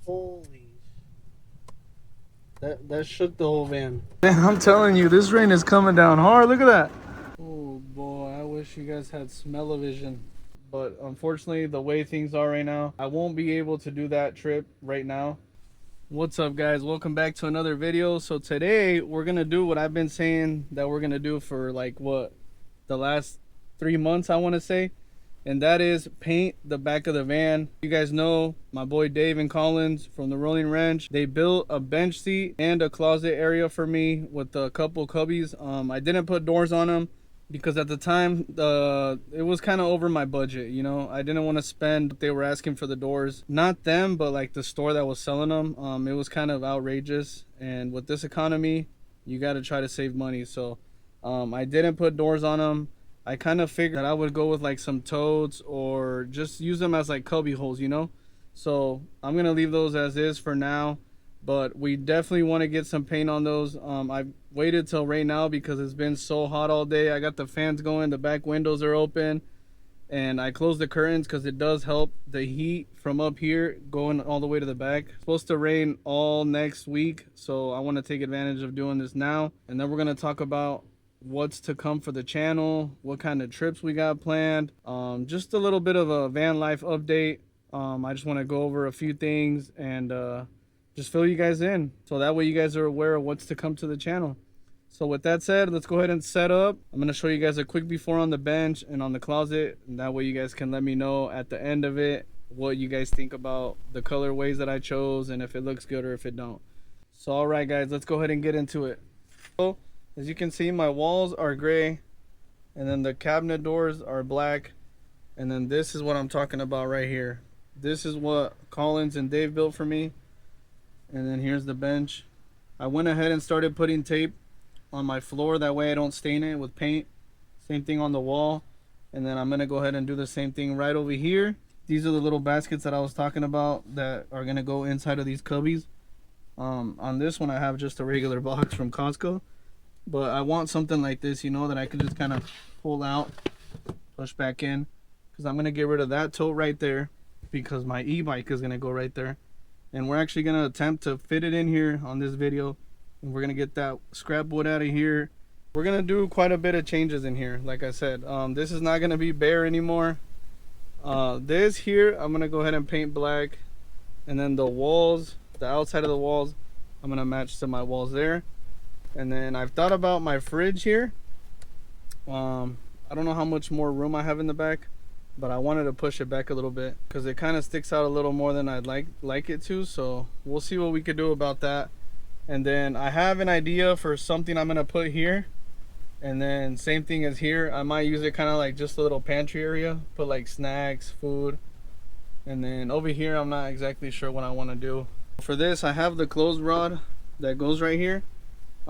Holy, that shook the whole van. Man, I'm telling you, this rain is coming down hard. Look at that. Oh boy, I wish you guys had smell-o-vision. But unfortunately, the way things are right now, I won't be able to do that trip right now. What's up, guys? Welcome back to another video. So today we're gonna do what I've been saying that we're gonna do for like what, the last 3 months, I want to say, and that is paint the back of the van. You guys know my boy Dave and Collins from the Rolling Wrench. They built a bench seat and a closet area for me with a couple cubbies. I didn't put doors on them because at the time it was kind of over my budget, you know. I didn't want to spend what they were asking for the doors, not them but like the store that was selling them. It was kind of outrageous, and with this economy you got to try to save money. So I didn't put doors on them. I kind of figured that I would go with like some totes or just use them as like cubby holes, you know. So I'm gonna leave those as is for now, but we definitely want to get some paint on those. I've waited till right now because it's been so hot all day. I got the fans going, the back windows are open, and I closed the curtains because it does help the heat from up here going all the way to the back. It's supposed to rain all next week, so I want to take advantage of doing this now. And then we're gonna talk about what's to come for the channel, what kind of trips we got planned, just a little bit of a van life update. I just want to go over a few things and just fill you guys in so that way you guys are aware of what's to come to the channel. So with that said, let's go ahead and set up. I'm going to show you guys a quick before on the bench and on the closet, and that way you guys can let me know at the end of it what you guys think about the colorways that I chose and if it looks good or if it don't. So all right guys, let's go ahead and get into it. So as you can see, my walls are gray, and then the cabinet doors are black, and then this is what I'm talking about right here. This is what Collins and Dave built for me, and then here's the bench. I went ahead and started putting tape on my floor, that way I don't stain it with paint. Same thing on the wall, and then I'm gonna go ahead and do the same thing right over here. These are the little baskets that I was talking about that are gonna go inside of these cubbies. On this one I have just a regular box from Costco, but I want something like this, you know, that I can just kind of pull out, push back in, because I'm going to get rid of that tote right there because my e-bike is going to go right there. And we're actually going to attempt to fit it in here on this video, and we're going to get that scrap wood out of here. We're going to do quite a bit of changes in here. Like I said, this is not going to be bare anymore. This here, I'm going to go ahead and paint black, and then the walls, the outside of the walls, I'm going to match to my walls there. And then I've thought about my fridge here. I don't know how much more room I have in the back, but I wanted to push it back a little bit because it kind of sticks out a little more than I'd like it to. So we'll see what we could do about that. And then I have an idea for something I'm gonna put here, and then same thing as here. I might use it kind of like just a little pantry area, put like snacks, food. And then over here I'm not exactly sure what I want to do. For this I have the clothes rod that goes right here.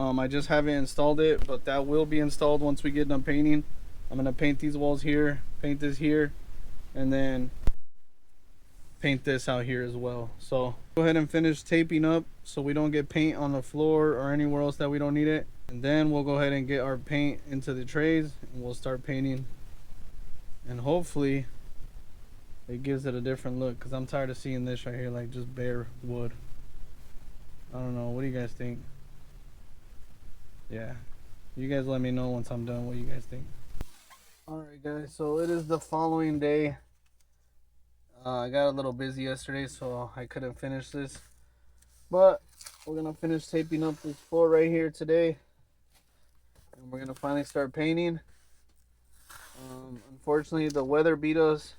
I just haven't installed it, but that will be installed once we get done painting. I'm gonna paint these walls here, paint this here, and then paint this out here as well. So go ahead and finish taping up so we don't get paint on the floor or anywhere else that we don't need it. And then we'll go ahead and get our paint into the trays and we'll start painting. And hopefully it gives it a different look, because I'm tired of seeing this right here like just bare wood. I don't know, what do you guys think? Yeah, you guys let me know once I'm done what you guys think. Alright guys, so it is the following day. I got a little busy yesterday, so I couldn't finish this, but we're gonna finish taping up this floor right here today, and we're gonna finally start painting. Unfortunately the weather beat us.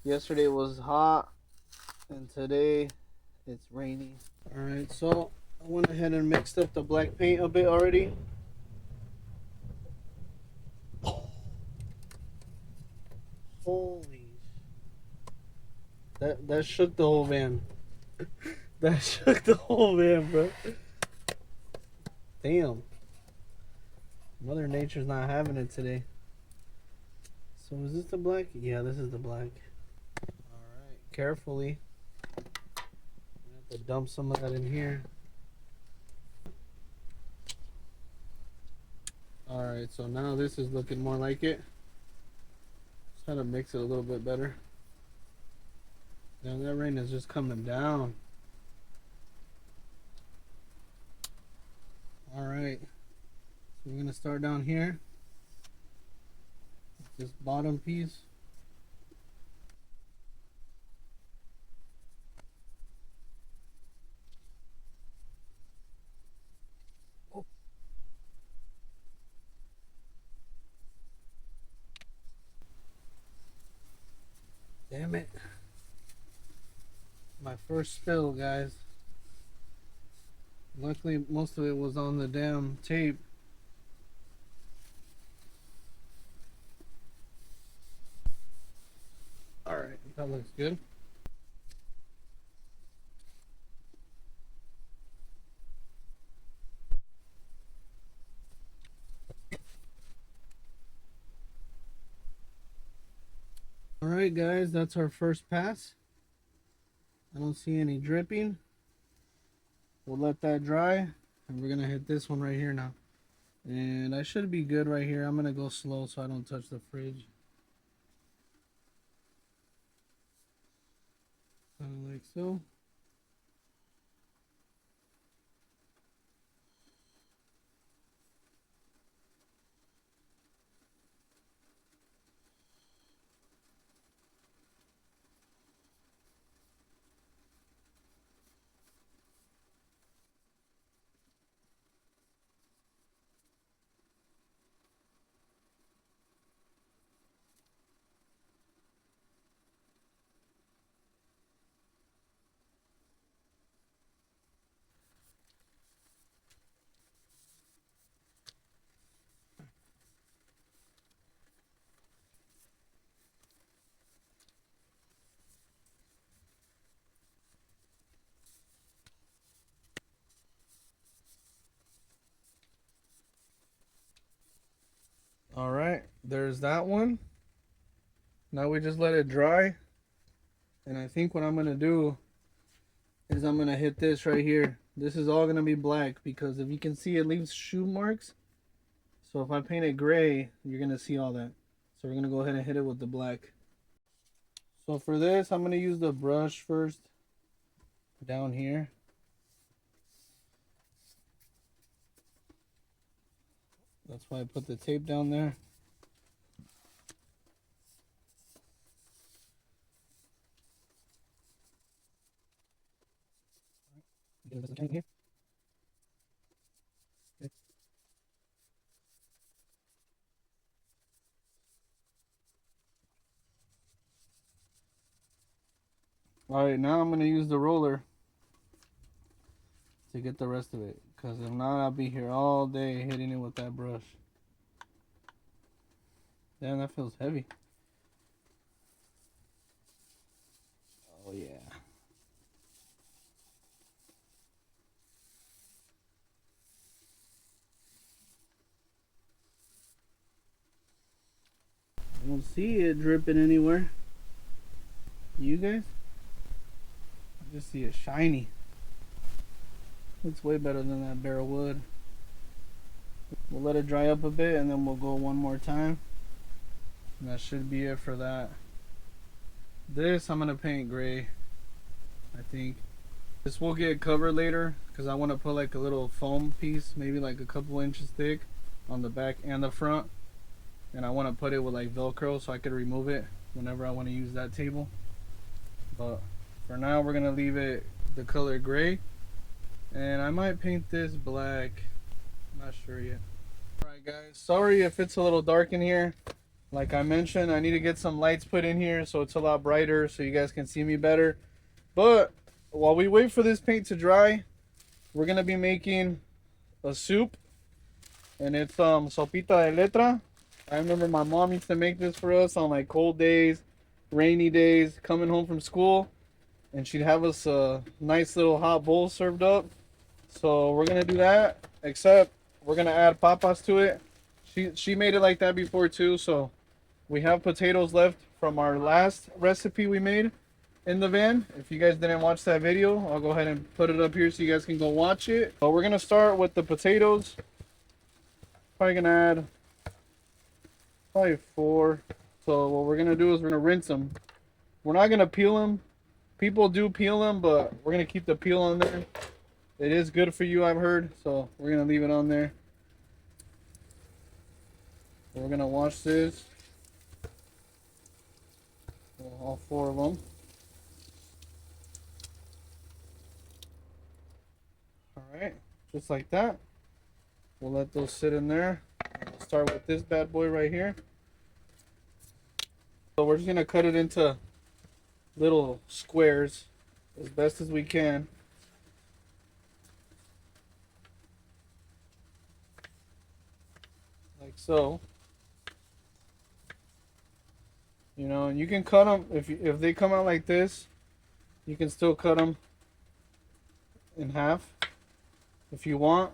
Yesterday was hot and today it's rainy. Alright, so I went ahead and mixed up the black paint a bit already. Holy, that shook the whole van. That shook the whole van, bro. Damn, Mother Nature's not having it today. So is this the black? Yeah, this is the black. Alright, carefully. I have to dump some of that in here. Alright, so now this is looking more like it. Just try to mix it a little bit better. Now that rain is just coming down. All right, so we're gonna start down here. This bottom piece. Oh. Damn it. My first spill, guys. Luckily, most of it was on the damn tape. Alright, that looks good. Alright guys, that's our first pass. I don't see any dripping. We'll let that dry, and we're gonna hit this one right here now. And I should be good right here. I'm gonna go slow so I don't touch the fridge. Like so. All right, there's that one. Now we just let it dry. And I think what I'm gonna do is I'm gonna hit this right here. This is all gonna be black because if you can see, it leaves shoe marks. So if I paint it gray, you're gonna see all that. So we're gonna go ahead and hit it with the black. So for this, I'm gonna use the brush first down here. That's why I put the tape down there. Here. All right, now I'm gonna use the roller to get the rest of it, because if not, I'll be here all day hitting it with that brush. Damn, that feels heavy. Oh yeah. I don't see it dripping anywhere. You guys? I just see it shiny. Looks way better than that barrel wood. We'll let it dry up a bit and then we'll go one more time. And that should be it for that. This I'm gonna paint gray, I think. This will get covered later because I want to put like a little foam piece, maybe like a couple inches thick on the back and the front. And I want to put it with like Velcro so I could remove it whenever I want to use that table. But for now, we're gonna leave it the color gray. And I might paint this black. I'm not sure yet. Alright guys, sorry if it's a little dark in here. Like I mentioned, I need to get some lights put in here so it's a lot brighter so you guys can see me better. But while we wait for this paint to dry, we're gonna be making a soup. And it's sopita de letra. I remember my mom used to make this for us on like cold days, rainy days, coming home from school. And she'd have us a nice little hot bowl served up. So we're gonna do that, except we're gonna add papas to it. She made it like that before too, so we have potatoes left from our last recipe we made in the van. If you guys didn't watch that video, I'll go ahead and put it up here so you guys can go watch it. But we're gonna start with the potatoes. Probably gonna add probably 4. So what we're gonna do is we're gonna rinse them. We're not gonna peel them People do peel them, but we're gonna keep the peel on there. It is good for you, I've heard, so we're gonna leave it on there. We're gonna wash this, all 4 of them. All right, just like that. We'll let those sit in there. We'll start with this bad boy right here. So we're just gonna cut it into little squares as best as we can. Like so. You know, and you can cut them if they come out like this. You can still cut them in half if you want.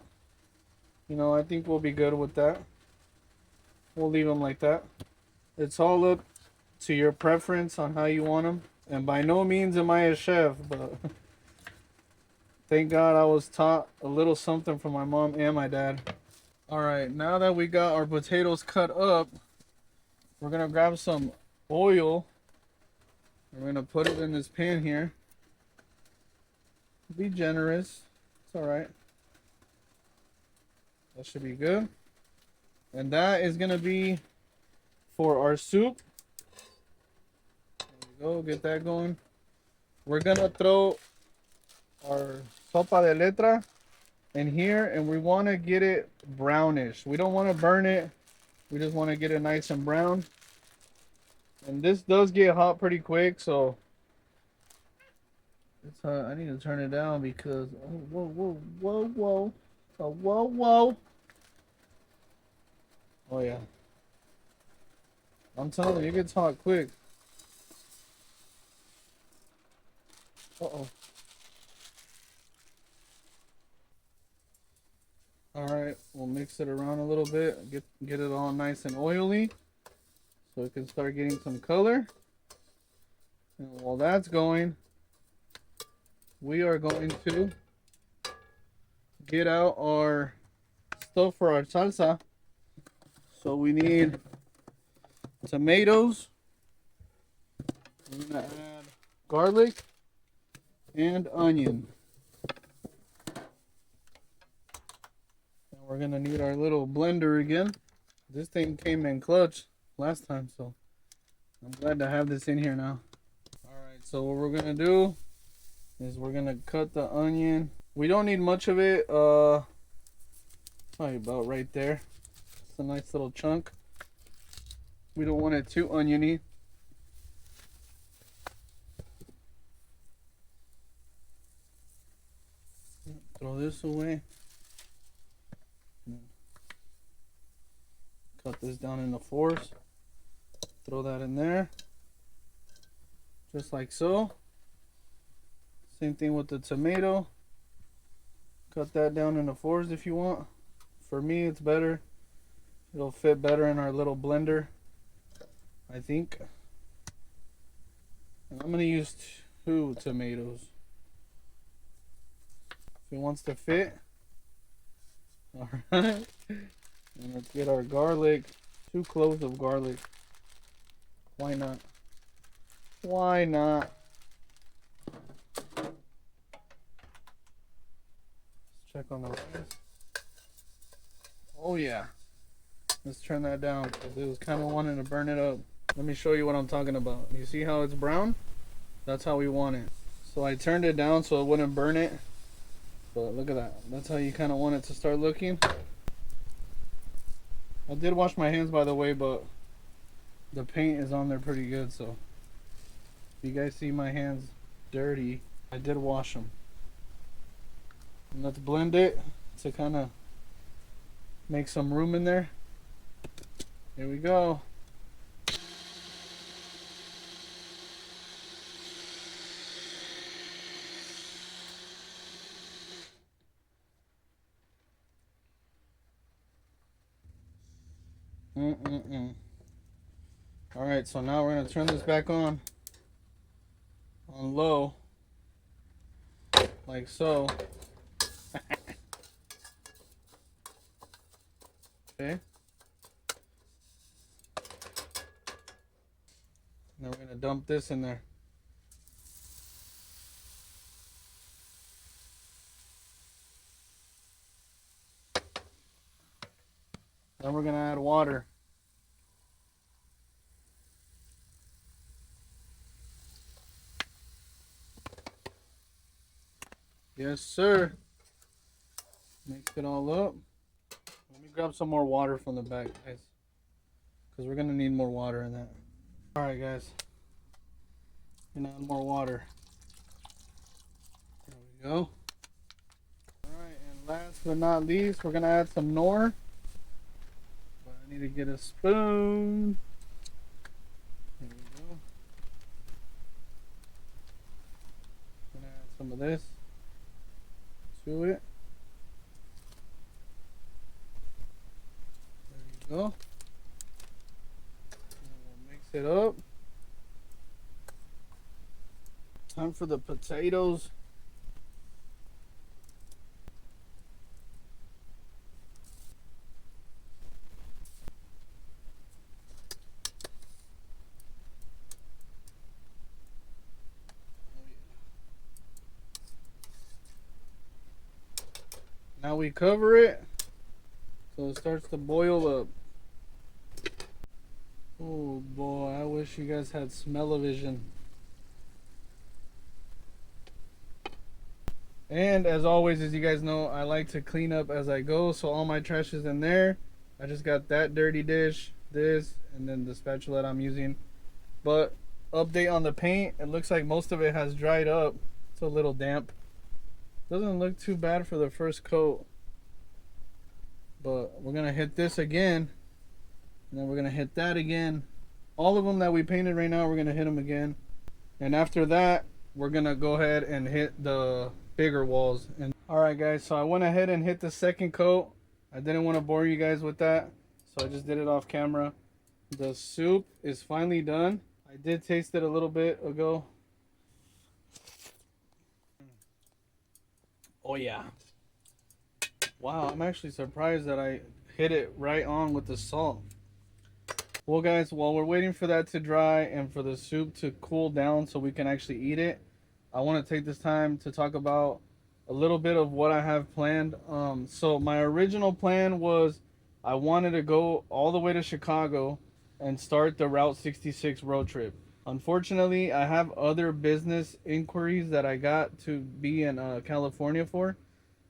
You know, I think we'll be good with that. We'll leave them like that. It's all up to your preference on how you want them. And by no means am I a chef, but thank God I was taught a little something from my mom and my dad. All right, now that we got our potatoes cut up, we're gonna grab some oil. We're gonna put it in this pan here. Be generous. It's all right. That should be good. And that is gonna be for our soup. There we go. Get that going. We're gonna throw our sopa de letra in here, and we want to get it brownish. We don't want to burn it. We just want to get it nice and brown. And this does get hot pretty quick, so it's I need to turn it down because whoa. Oh, whoa. Oh yeah. I'm telling you, it gets hot quick. Uh-oh. Alright, we'll mix it around a little bit, get it all nice and oily so it can start getting some color. And while that's going, we are going to get out our stuff for our salsa. So we need tomatoes. We're gonna add garlic and onion. And we're gonna need our little blender again. This thing came in clutch last time, so I'm glad to have this in here now. Alright, so what we're gonna do is we're gonna cut the onion. We don't need much of it, probably about right there. It's a nice little chunk. We don't want it too oniony. Throw this away. Cut this down into 4s. Throw that in there. Just like so. Same thing with the tomato. Cut that down into 4s if you want. For me, it's better. It'll fit better in our little blender, I think. And I'm going to use 2 tomatoes. If it wants to fit. Alright. And let's get our garlic. 2 cloves of garlic. Why not? Why not? Let's check on the rice. Oh yeah. Let's turn that down because it was kind of wanting to burn it up. Let me show you what I'm talking about. You see how it's brown? That's how we want it. So I turned it down so it wouldn't burn it. But look at that. That's how you kind of want it to start looking. I did wash my hands, by the way, but the paint is on there pretty good. So if you guys see my hands dirty, I did wash them. And let's blend it to kind of make some room in there. Here we go. All right, so now we're gonna turn this back on low, like so. Okay. Now we're gonna dump this in there. Then we're gonna add water. Yes, sir. Mix it all up. Let me grab some more water from the back, guys, because we're gonna need more water in that. All right, guys. Gonna add more water. There we go. All right, and last but not least, we're gonna add some Nor. But I need to get a spoon. There we go. Gonna add some of this to it. There you go. And we'll mix it up. Time for the potatoes. Now we cover it so it starts to boil up. Oh boy, I wish you guys had smell-o-vision. And as always, as you guys know, I like to clean up as I go, so all my trash is in there. I just got that dirty dish, this, and then the spatula that I'm using. But update on the paint, it looks like most of it has dried up. It's a little damp. Doesn't look too bad for the first coat. But we're gonna hit this again, and then we're gonna hit that again. All of them that we painted right now, we're gonna hit them again. And after that, we're gonna go ahead and hit the bigger walls. And all right, guys, so I went ahead and hit the second coat. I didn't want to bore you guys with that, so I just did it off camera. The soup is finally done. I did taste it a little bit ago. Oh yeah. Wow, I'm actually surprised that I hit it right on with the salt. Well, guys, while we're waiting for that to dry and for the soup to cool down so we can actually eat it, I want to take this time to talk about a little bit of what I have planned. So my original plan was I wanted to go all the way to Chicago and start the Route 66 road trip. Unfortunately, I have other business inquiries that I got to be in California for.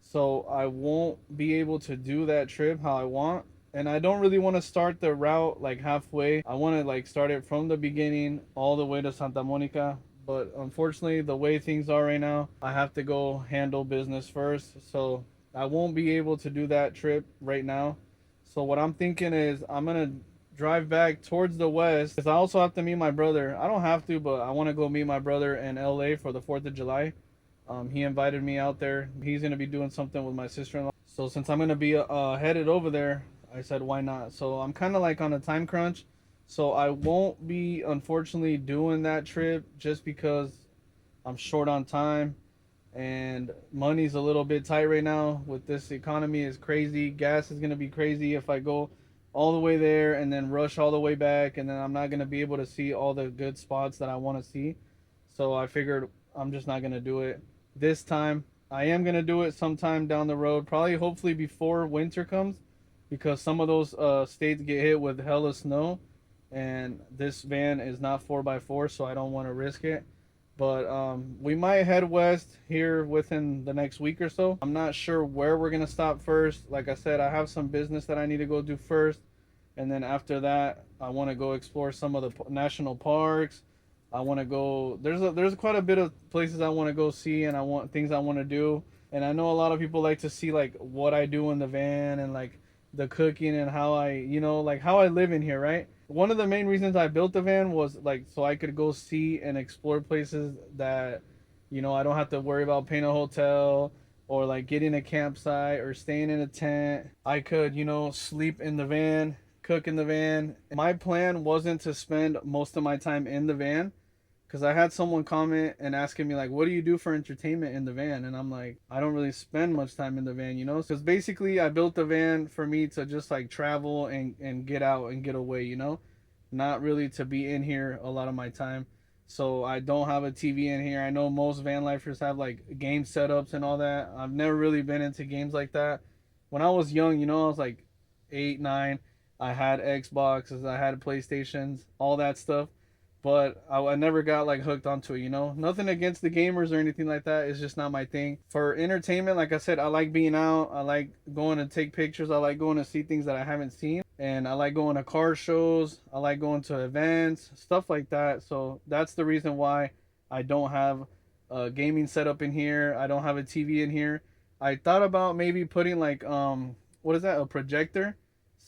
So I won't be able to do that trip how I want. And I don't really want to start the route like halfway. I want to like start it from the beginning all the way to Santa Monica. But unfortunately, the way things are right now, I have to go handle business first. So I won't be able to do that trip right now. So what I'm thinking is I'm going to drive back towards the west because I also have to meet my brother. I don't have to, but I want to go meet my brother in LA for the 4th of July. He invited me out there. He's going to be doing something with my sister-in-law. So since I'm going to be headed over there, I said, why not? So I'm kind of like on a time crunch. So I won't be, unfortunately, doing that trip just because I'm short on time and money's a little bit tight right now with this economy is crazy. Gas is going to be crazy if I go all the way there and then rush all the way back, and then I'm not going to be able to see all the good spots that I want to see. So I figured I'm just not going to do it this time. I am going to do it sometime down the road, probably hopefully before winter comes, because some of those states get hit with hella snow, and this van is not 4x4, so I don't want to risk it. But we might head west here within the next week or so. I'm not sure where we're going to stop first. Like I said, I have some business that I need to go do first, and then after that I want to go explore some of the national parks. I want to go. There's quite a bit of places I want to go see, and I want things I want to do. And I know a lot of people like to see like what I do in the van and like the cooking and how I, like how I live in here, right? One of the main reasons I built the van was like so I could go see and explore places that, I don't have to worry about paying a hotel or like getting a campsite or staying in a tent. I could, sleep in the van, cook in the van. My plan wasn't to spend most of my time in the van, because I had someone comment and asking me like, what do you do for entertainment in the van? And I'm like, I don't really spend much time in the van, because basically I built the van for me to just like travel and get out and get away, not really to be in here a lot of my time. So I don't have a TV in here. I know most van lifers have like game setups and all that. I've never really been into games like that. When I was young, I was like 8, 9. I had Xboxes, I had PlayStations, all that stuff. But I never got like hooked onto it, you know? Nothing against the gamers or anything like that. It's just not my thing. For entertainment, like I said, I like being out. I like going to take pictures. I like going to see things that I haven't seen. And I like going to car shows. I like going to events, stuff like that. So that's the reason why I don't have a gaming setup in here. I don't have a TV in here. I thought about maybe putting like what is that? A projector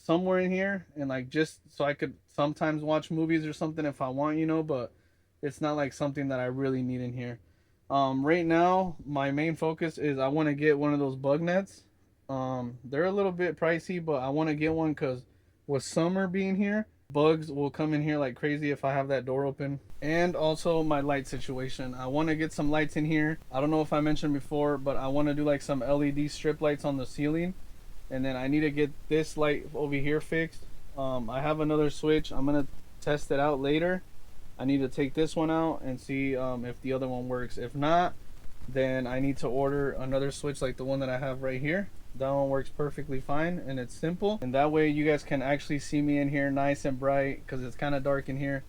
somewhere in here, and like just so I could sometimes watch movies or something if I want, you know, but it's not like something that I really need in here. Right now, my main focus is I want to get one of those bug nets. They're a little bit pricey, but I want to get one because with summer being here, bugs will come in here like crazy if I have that door open. And also my light situation. I want to get some lights in here. I don't know if I mentioned before, but I want to do like some LED strip lights on the ceiling. And then I need to get this light over here fixed. I have another switch. I'm gonna test it out later. I need to take this one out and see if the other one works. If not, then I need to order another switch like the one that I have right here. That one works perfectly fine and it's simple. And that way you guys can actually see me in here nice and bright because it's kind of dark in here.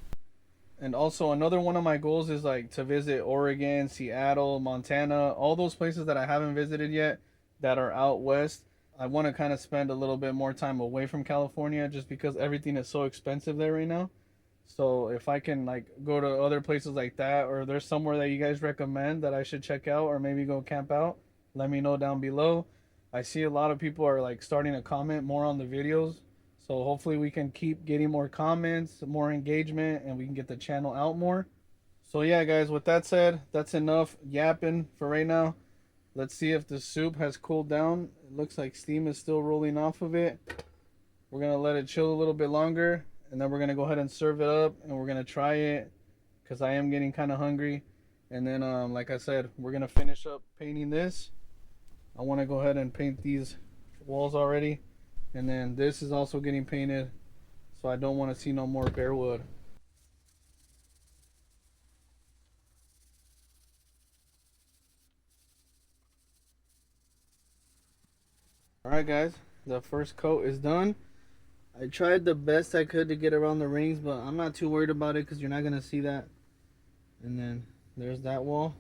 And also another one of my goals is like to visit Oregon, Seattle, Montana, all those places that I haven't visited yet that are out west. I want to kind of spend a little bit more time away from California just because everything is so expensive there right now. So if I can like go to other places like that, or there's somewhere that you guys recommend that I should check out or maybe go camp out, let me know down below. I see a lot of people are like starting to comment more on the videos. So hopefully we can keep getting more comments, more engagement, and we can get the channel out more. So yeah, guys, with that said, that's enough yapping for right now. Let's see if the soup has cooled down. It looks like steam is still rolling off of it. We're going to let it chill a little bit longer. And then we're going to go ahead and serve it up. And we're going to try it. Because I am getting kind of hungry. And then, like I said, we're going to finish up painting this. I want to go ahead and paint these walls already. And then this is also getting painted. So I don't want to see no more bare wood. Alright guys, the first coat is done. I tried the best I could to get around the rings, but I'm not too worried about it because you're not going to see that. And then there's that wall.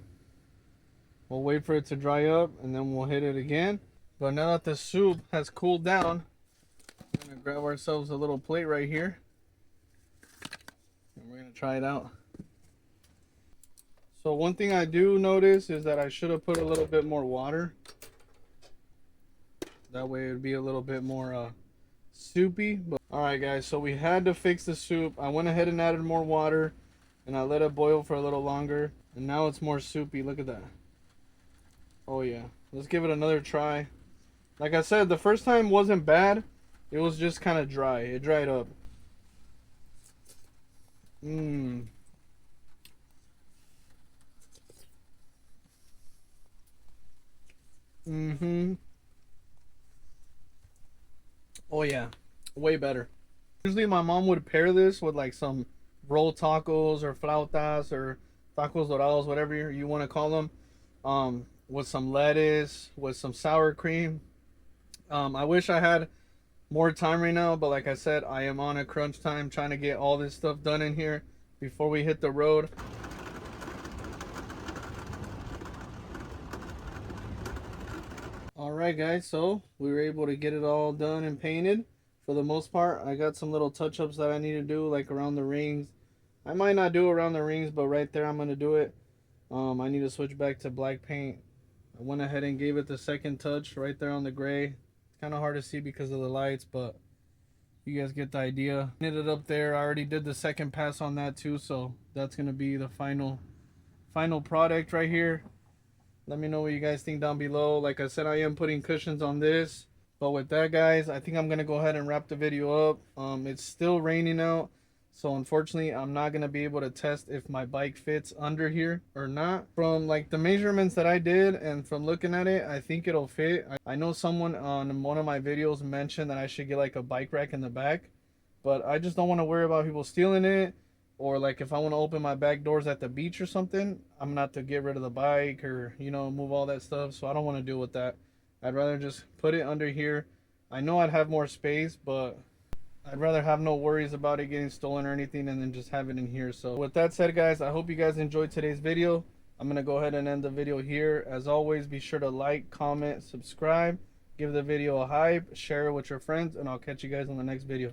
We'll wait for it to dry up and then we'll hit it again. But now that the soup has cooled down, we're going to grab ourselves a little plate right here. And we're going to try it out. So one thing I do notice is that I should have put a little bit more water. That way it would be a little bit more soupy. But alright guys, so we had to fix the soup. I went ahead and added more water and I let it boil for a little longer. And now it's more soupy. Look at that. Oh yeah. Let's give it another try. Like I said, the first time wasn't bad. It was just kind of dry. It dried up. Oh yeah, way better. Usually my mom would pair this with like some roll tacos or flautas or tacos dorados, whatever you want to call them, with some lettuce, with some sour cream. I wish I had more time right now, but like I said, I am on a crunch time trying to get all this stuff done in here before we hit the road. Alright guys, so we were able to get it all done and painted for the most part. I got some little touch-ups that I need to do, like around the rings. I might not do around the rings, but right there I'm going to do it. I need to switch back to black paint. I went ahead and gave it the second touch right there on the gray. It's kind of hard to see because of the lights, but you guys get the idea. Knit it up there. I already did the second pass on that too, so that's going to be the final product right here. Let me know what you guys think down below. Like I said, I am putting cushions on this. But with that, guys, I think I'm going to go ahead and wrap the video up. It's still raining out. So unfortunately, I'm not going to be able to test if my bike fits under here or not. From like the measurements that I did and from looking at it, I think it'll fit. I know someone on one of my videos mentioned that I should get like a bike rack in the back. But I just don't want to worry about people stealing it. Or like if I want to open my back doors at the beach or something, I'm gonna have to get rid of the bike or, you know, move all that stuff. So I don't want to deal with that. I'd rather just put it under here. I know I'd have more space, but I'd rather have no worries about it getting stolen or anything and then just have it in here. So with that said, guys, I hope you guys enjoyed today's video. I'm going to go ahead and end the video here. As always, be sure to like, comment, subscribe, give the video a hype, share it with your friends, and I'll catch you guys on the next video.